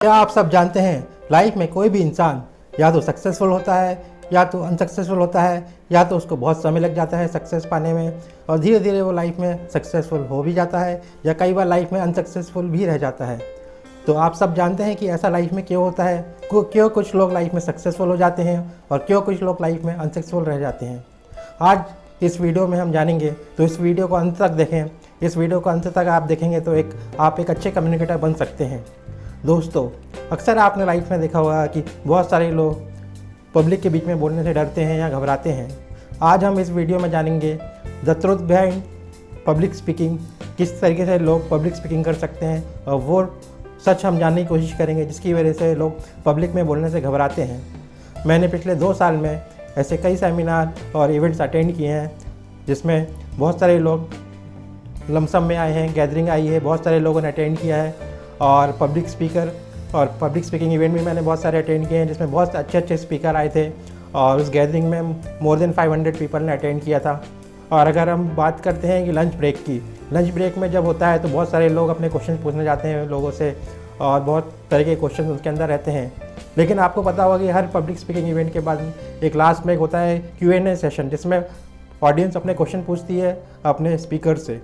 क्या आप सब जानते हैं लाइफ में कोई भी इंसान या तो सक्सेसफुल होता है या तो अनसक्सेसफुल होता है, या तो उसको बहुत समय लग जाता है सक्सेस पाने में और धीरे धीरे वो लाइफ में सक्सेसफुल हो भी जाता है, या कई बार लाइफ में अनसक्सेसफुल भी रह जाता है। तो आप सब जानते हैं कि ऐसा लाइफ में क्यों होता है, क्यों कुछ लोग लाइफ में सक्सेसफुल हो जाते हैं और क्यों कुछ लोग लाइफ में अनसक्सेसफुल रह जाते हैं। आज इस वीडियो में हम जानेंगे, तो इस वीडियो को अंत तक देखें। इस वीडियो को अंत तक आप देखेंगे तो आप एक अच्छे कम्युनिकेटर बन सकते हैं। दोस्तों, अक्सर आपने लाइफ में देखा होगा कि बहुत सारे लोग पब्लिक के बीच में बोलने से डरते हैं या घबराते हैं। आज हम इस वीडियो में जानेंगे the truth behind public speaking, किस तरीके से लोग पब्लिक स्पीकिंग कर सकते हैं और वो सच हम जानने की कोशिश करेंगे जिसकी वजह से लोग पब्लिक में बोलने से घबराते हैं। मैंने पिछले 2 साल में ऐसे कई सेमिनार और इवेंट्स अटेंड किए हैं जिसमें बहुत सारे लोग लमसम में आए हैं, गैदरिंग आई है, बहुत सारे लोगों ने अटेंड किया है और पब्लिक स्पीकिंग इवेंट भी मैंने बहुत सारे अटेंड किए हैं जिसमें बहुत अच्छे स्पीकर आए थे और उस गैदरिंग में मोर देन 500 पीपल ने अटेंड किया था। और अगर हम बात करते हैं कि लंच ब्रेक की, लंच ब्रेक में जब होता है तो बहुत सारे लोग अपने क्वेश्चन पूछने जाते हैं लोगों से और बहुत तरह के क्वेश्चन उसके अंदर रहते हैं। लेकिन आपको पता होगा कि हर पब्लिक स्पीकिंग इवेंट के बाद एक लास्ट में एक होता है Q&A सेशन, जिसमें ऑडियंस अपने क्वेश्चन पूछती है अपने स्पीकर से।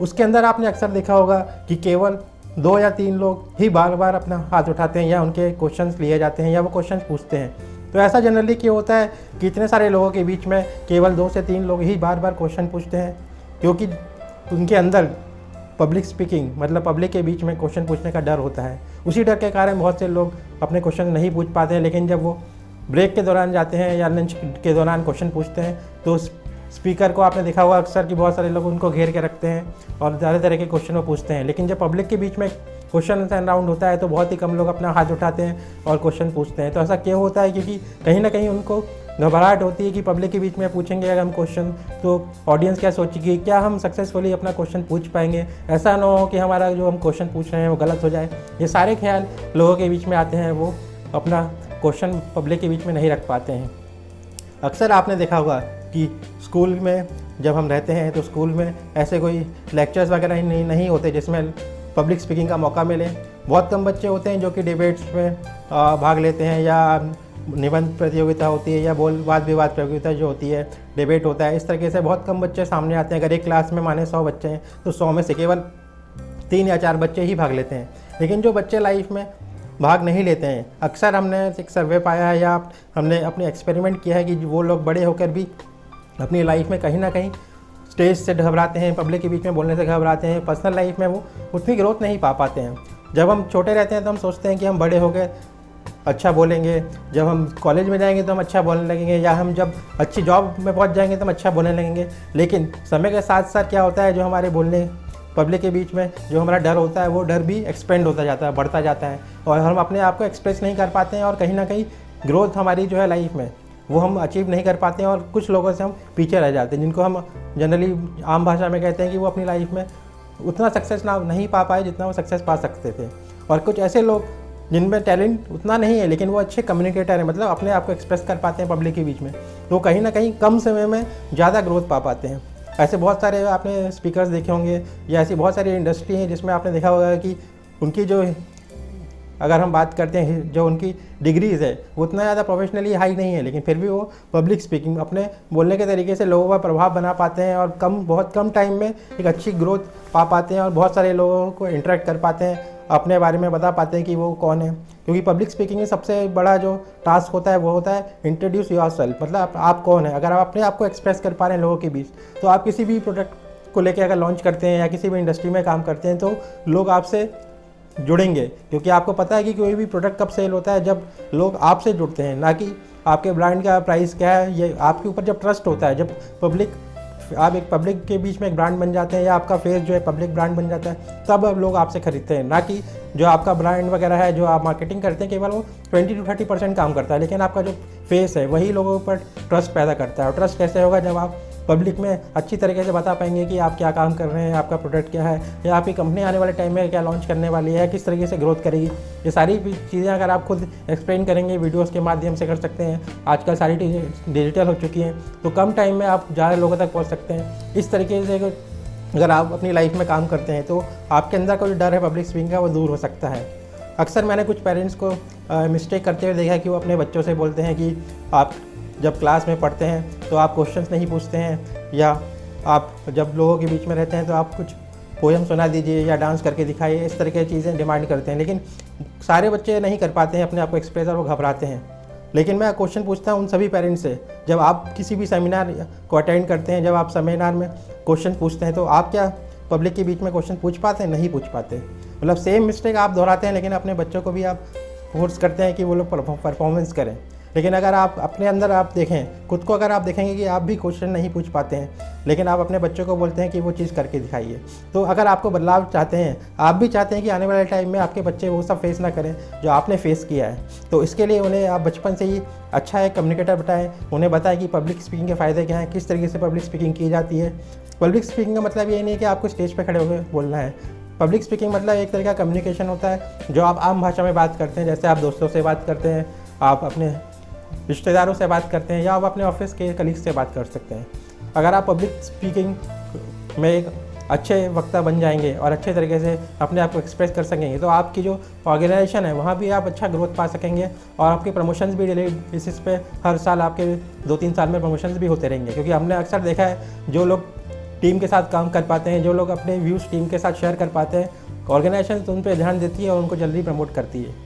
उसके अंदर आपने अक्सर देखा होगा कि केवल 2 या 3 लोग ही बार बार अपना हाथ उठाते हैं या उनके क्वेश्चंस लिए जाते हैं या वो क्वेश्चंस पूछते हैं। तो ऐसा जनरली क्यों होता है कि इतने सारे लोगों के बीच में केवल 2 से 3 लोग ही बार बार क्वेश्चन पूछते हैं? क्योंकि उनके अंदर पब्लिक स्पीकिंग मतलब पब्लिक के बीच में क्वेश्चन पूछने का डर होता है। उसी डर के कारण बहुत से लोग अपने क्वेश्चन नहीं पूछ पाते हैं। लेकिन जब वो ब्रेक के दौरान जाते हैं या लंच के दौरान क्वेश्चन पूछते हैं तो स्पीकर को आपने देखा होगा अक्सर कि बहुत सारे लोग उनको घेर के रखते हैं और ज़्यादा तरह के क्वेश्चन वो पूछते हैं। लेकिन जब पब्लिक के बीच में क्वेश्चन एंड राउंड होता है तो बहुत ही कम लोग अपना हाथ उठाते हैं और क्वेश्चन पूछते हैं। तो ऐसा क्यों होता है? क्योंकि कहीं ना कहीं उनको घबराहट होती है कि पब्लिक के बीच में पूछेंगे अगर हम क्वेश्चन तो ऑडियंस क्या सोचेगी, क्या हम सक्सेसफुली अपना क्वेश्चन पूछ पाएंगे, ऐसा ना हो कि हमारा जो हम क्वेश्चन पूछ रहे हैं वो गलत हो जाए। ये सारे ख्याल लोगों के बीच में आते हैं, वो अपना क्वेश्चन पब्लिक के बीच में नहीं रख पाते हैं। अक्सर आपने देखा होगा कि स्कूल में जब हम रहते हैं तो स्कूल में ऐसे कोई लेक्चर्स वगैरह नहीं होते जिसमें पब्लिक स्पीकिंग का मौका मिले। बहुत कम बच्चे होते हैं जो कि डिबेट्स में भाग लेते हैं, या निबंध प्रतियोगिता होती है, या वाद विवाद प्रतियोगिता जो होती है, डिबेट होता है। इस तरीके से बहुत कम बच्चे सामने आते हैं। अगर एक क्लास में माने 100 बच्चे हैं तो 100 में से केवल 3 या 4 बच्चे ही भाग लेते हैं। लेकिन जो बच्चे लाइफ में भाग नहीं लेते हैं, अक्सर हमने एक सर्वे पाया है या हमने अपने एक्सपेरिमेंट किया है कि वो लोग बड़े होकर भी अपनी लाइफ में कहीं ना कहीं स्टेज से घबराते हैं, पब्लिक के बीच में बोलने से घबराते हैं, पर्सनल लाइफ में वो उतनी ग्रोथ नहीं पा पाते हैं। जब हम छोटे रहते हैं तो हम सोचते हैं कि हम बड़े हो गए अच्छा बोलेंगे, जब हम कॉलेज में जाएंगे तो हम अच्छा बोलने लगेंगे, या हम जब अच्छी जॉब में पहुंच जाएंगे तो हम अच्छा बोलने लगेंगे। लेकिन समय के साथ साथ क्या होता है, जो हमारे बोलने पब्लिक के बीच में जो हमारा डर होता है वो डर भी एक्सपेंड होता जाता है, बढ़ता जाता है और हम अपने आप को एक्सप्रेस नहीं कर पाते हैं और कहीं ना कहीं ग्रोथ हमारी जो है लाइफ में वो हम अचीव नहीं कर पाते हैं और कुछ लोगों से हम पीछे रह जाते हैं, जिनको हम जनरली आम भाषा में कहते हैं कि वो अपनी लाइफ में उतना सक्सेस नहीं पा पाए जितना वो सक्सेस पा सकते थे। और कुछ ऐसे लोग जिनमें टैलेंट उतना नहीं है लेकिन वो अच्छे कम्युनिकेटर हैं, मतलब अपने आप को एक्सप्रेस कर पाते हैं पब्लिक के बीच में, तो कहीं ना कहीं कम समय में ज़्यादा ग्रोथ पा पाते हैं। ऐसे बहुत सारे आपने स्पीकर्स देखे होंगे या ऐसी बहुत सारी इंडस्ट्री हैं जिसमें आपने देखा होगा कि उनकी जो, अगर हम बात करते हैं जो उनकी डिग्रीज़ है वो उतना ज़्यादा प्रोफेशनली हाई नहीं है, लेकिन फिर भी वो पब्लिक स्पीकिंग अपने बोलने के तरीके से लोगों का प्रभाव बना पाते हैं और बहुत कम टाइम में एक अच्छी ग्रोथ पा पाते हैं और बहुत सारे लोगों को इंटरेक्ट कर पाते हैं, अपने बारे में बता पाते हैं कि वो कौन है। क्योंकि पब्लिक स्पीकिंग में सबसे बड़ा जो टास्क होता है वो होता है इंट्रोड्यूस योरसेल्फ, मतलब आप कौन है। अगर आप अपने आप को एक्सप्रेस कर पा रहे हैं लोगों के बीच, तो आप किसी भी प्रोडक्ट को लेकर अगर लॉन्च करते हैं या किसी भी इंडस्ट्री में काम करते हैं तो लोग आपसे जुड़ेंगे। क्योंकि आपको पता है कि कोई भी प्रोडक्ट कब सेल होता है, जब लोग आपसे जुड़ते हैं, ना कि आपके ब्रांड का प्राइस क्या है। ये आपके ऊपर जब ट्रस्ट होता है, जब आप एक पब्लिक के बीच में एक ब्रांड बन जाते हैं या आपका फेस जो है पब्लिक ब्रांड बन जाता है, तब अब लोग आपसे खरीदते हैं। ना कि जो आपका ब्रांड वगैरह है जो आप मार्केटिंग करते हैं केवल वो 20 to 30% काम करता है, लेकिन आपका जो फेस है वही लोगों पर ट्रस्ट पैदा करता है। और ट्रस्ट कैसे होगा? जब आप पब्लिक में अच्छी तरीके से बता पाएंगे कि आप क्या काम कर रहे हैं, आपका प्रोडक्ट क्या है, या आपकी कंपनी आने वाले टाइम में क्या लॉन्च करने वाली है, किस तरीके से ग्रोथ करेगी। ये सारी चीज़ें अगर आप खुद एक्सप्लेन करेंगे वीडियोस के माध्यम से कर सकते हैं। आजकल सारी चीज़ें डिजिटल हो चुकी हैं तो कम टाइम में आप ज़्यादा लोगों तक पहुँच सकते हैं। इस तरीके से अगर आप अपनी लाइफ में काम करते हैं तो आपके अंदर का जो डर है पब्लिक स्पीकिंग का वो दूर हो सकता है। अक्सर मैंने कुछ पेरेंट्स को मिस्टेक करते हुए देखा कि वो अपने बच्चों से बोलते हैं कि आप जब क्लास में पढ़ते हैं तो आप क्वेश्चंस नहीं पूछते हैं, या आप जब लोगों के बीच में रहते हैं तो आप कुछ पोएम सुना दीजिए या डांस करके दिखाइए, इस तरह की चीज़ें डिमांड करते हैं। लेकिन सारे बच्चे नहीं कर पाते हैं अपने आप को एक्सप्रेस, और वो घबराते हैं। लेकिन मैं क्वेश्चन पूछता हूँ उन सभी पेरेंट्स से, जब आप किसी भी सेमिनार को अटेंड करते हैं, जब आप सेमिनार में क्वेश्चन पूछते हैं तो आप क्या पब्लिक के बीच में क्वेश्चन पूछ पाते हैं? नहीं पूछ पाते। मतलब सेम मिस्टेक आप दोहराते हैं, लेकिन अपने बच्चों को भी आप फोर्स करते हैं कि वो लोग परफॉर्मेंस करें। लेकिन अगर आप अपने अंदर आप देखें, खुद को अगर आप देखेंगे कि आप भी क्वेश्चन नहीं पूछ पाते हैं, लेकिन आप अपने बच्चों को बोलते हैं कि वो चीज़ करके दिखाइए। तो अगर आपको बदलाव चाहते हैं, आप भी चाहते हैं कि आने वाले टाइम में आपके बच्चे वो सब फेस ना करें जो आपने फेस किया है, तो इसके लिए उन्हें आप बचपन से ही अच्छा एक कम्युनिकेटर बताएं। उन्हें बताएं कि पब्लिक स्पीकिंग के फ़ायदे क्या हैं, किस तरीके से पब्लिक स्पीकिंग की जाती है। पब्लिक स्पीकिंग का मतलब ये नहीं है कि आपको स्टेज पर खड़े होकर बोलना है। पब्लिक स्पीकिंग मतलब एक तरह का कम्युनिकेशन होता है जो आप आम भाषा में बात करते हैं, जैसे आप दोस्तों से बात करते हैं, आप अपने रिश्तेदारों से बात करते हैं, या आप अपने ऑफिस के कलीग से बात कर सकते हैं। अगर आप पब्लिक स्पीकिंग में एक अच्छे वक्ता बन जाएंगे और अच्छे तरीके से अपने आप को एक्सप्रेस कर सकेंगे, तो आपकी जो ऑर्गेनाइजेशन है वहाँ भी आप अच्छा ग्रोथ पा सकेंगे, और आपके प्रमोशंस भी डेली बेसिस पे हर साल आपके 2-3 साल में प्रमोशंस भी होते रहेंगे। क्योंकि हमने अक्सर देखा है जो लोग टीम के साथ काम कर पाते हैं, जो लोग अपने व्यूज़ टीम के साथ शेयर कर पाते हैं, ऑर्गेनाइजेशन तो उन पर ध्यान देती है और उनको जल्दी प्रमोट करती है।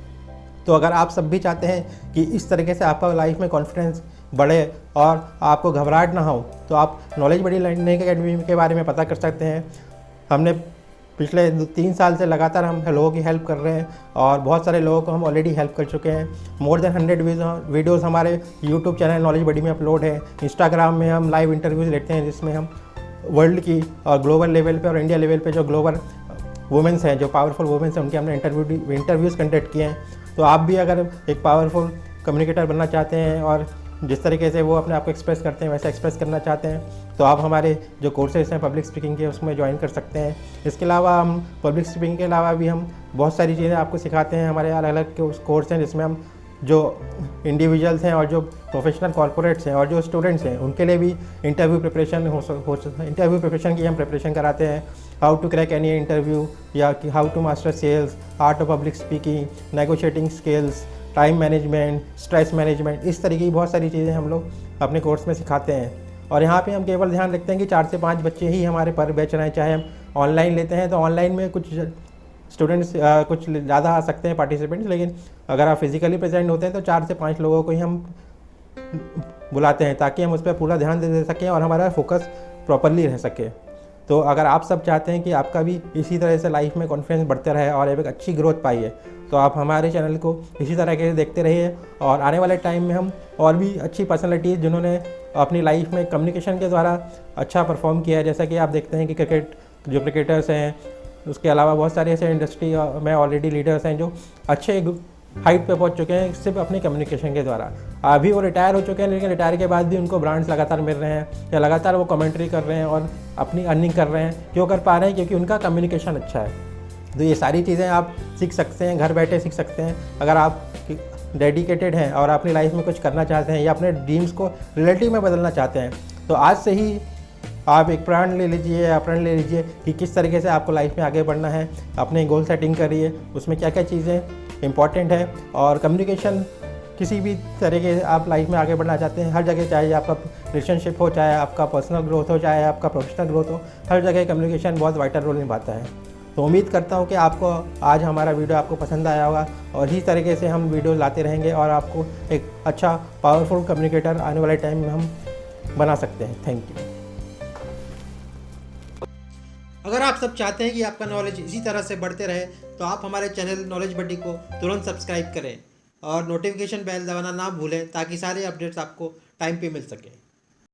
तो अगर आप सब भी चाहते हैं कि इस तरीके से आपका लाइफ में कॉन्फिडेंस बढ़े और आपको घबराहट ना हो, तो आप नॉलेज बडी लर्निंग एकेडमी के बारे में पता कर सकते हैं। हमने पिछले 3 साल से लगातार हम लोगों की हेल्प कर रहे हैं, और बहुत सारे लोगों को हम ऑलरेडी हेल्प कर चुके हैं। मोर देन 100 वीडियोज़ हमारे यूट्यूब चैनल नॉलेज बडी में अपलोड है। इंस्टाग्राम में हम लाइव इंटरव्यूज़ लेते हैं, जिसमें हम वर्ल्ड की और ग्लोबल लेवल पे और इंडिया लेवल पे जो ग्लोबल वुमेंस हैं, जो पावरफुल वुमेंस हैं, उनके हमने इंटरव्यूज़ कंडक्ट किए हैं। तो आप भी अगर एक पावरफुल कम्युनिकेटर बनना चाहते हैं और जिस तरीके से वो अपने आप को एक्सप्रेस करते हैं वैसे एक्सप्रेस करना चाहते हैं, तो आप हमारे जो कोर्सेज हैं पब्लिक स्पीकिंग के, उसमें ज्वाइन कर सकते हैं। इसके अलावा हम पब्लिक स्पीकिंग के अलावा भी हम बहुत सारी चीज़ें आपको सिखाते हैं। हमारे अलग अलग कोर्स हैं, जिसमें हम जो इंडिविजुअल्स हैं और जो प्रोफेशनल कॉर्पोरेट्स हैं और जो स्टूडेंट्स हैं, उनके लिए भी इंटरव्यू प्रिपरेशन इंटरव्यू प्रिपरेशन की हम प्रिपरेशन कराते हैं। How to crack any interview, या कि how to master sales, art of public speaking, negotiating skills, time management, stress management, इस तरीके की बहुत सारी चीज़ें हम लोग अपने कोर्स में सिखाते हैं। और यहाँ पे हम केवल ध्यान रखते हैं कि 4 से 5 बच्चे ही हमारे पर बैच रहें। चाहे हम ऑनलाइन लेते हैं तो ऑनलाइन में कुछ स्टूडेंट्स कुछ ज़्यादा आ सकते हैं पार्टिसिपेंट्स, लेकिन अगर आप फिजिकली प्रेजेंट होते हैं तो 4 से 5 लोगों को ही हम बुलाते हैं, ताकि हम उस पर पूरा ध्यान दे सकें और हमारा फोकस प्रॉपरली रह सके। तो अगर आप सब चाहते हैं कि आपका भी इसी तरह से लाइफ में कॉन्फिडेंस बढ़ते रहे और एक अच्छी ग्रोथ पाइए, तो आप हमारे चैनल को इसी तरह के देखते रहिए। और आने वाले टाइम में हम और भी अच्छी पर्सनैलिटीज़ जिन्होंने अपनी लाइफ में कम्युनिकेशन के द्वारा अच्छा परफॉर्म किया है, जैसा कि आप देखते हैं कि क्रिकेटर्स हैं, उसके अलावा बहुत सारे ऐसे इंडस्ट्री में ऑलरेडी लीडर्स हैं जो अच्छे हाइट पे पहुंच चुके हैं सिर्फ अपनी कम्युनिकेशन के द्वारा। अभी वो रिटायर हो चुके हैं, लेकिन रिटायर के बाद भी उनको ब्रांड्स लगातार मिल रहे हैं, या लगातार वो कमेंट्री कर रहे हैं और अपनी अर्निंग कर रहे हैं। क्यों कर पा रहे हैं? क्योंकि उनका कम्युनिकेशन अच्छा है। तो ये सारी चीज़ें आप सीख सकते हैं, घर बैठे सीख सकते हैं। अगर आप डेडिकेटेड हैं और अपनी लाइफ में कुछ करना चाहते हैं या अपने ड्रीम्स को रियलिटी में बदलना चाहते हैं, तो आज से ही आप एक प्रण ले लीजिए कि किस तरीके से आपको लाइफ में आगे बढ़ना है। अपने गोल सेटिंग करिए, उसमें क्या क्या चीज़ें इंपॉर्टेंट है। और कम्युनिकेशन किसी भी तरीके से आप लाइफ में आगे बढ़ना चाहते हैं, हर जगह, चाहे आपका रिलेशनशिप हो, चाहे आपका पर्सनल ग्रोथ हो, चाहे आपका प्रोफेशनल ग्रोथ हो, हर जगह कम्युनिकेशन बहुत वाइटल रोल निभाता है। तो उम्मीद करता हूँ कि आपको आज हमारा वीडियो आपको पसंद आया होगा, और इसी तरीके से हम वीडियो लाते रहेंगे और आपको एक अच्छा पावरफुल कम्युनिकेटर आने वाले टाइम में हम बना सकते हैं। Thank you. अगर आप सब चाहते हैं कि आपका नॉलेज इसी तरह से बढ़ते रहे, तो आप हमारे चैनल नॉलेज बडी को तुरंत सब्सक्राइब करें और नोटिफिकेशन बेल दबाना ना भूलें, ताकि सारे अपडेट्स आपको टाइम पे मिल सकें।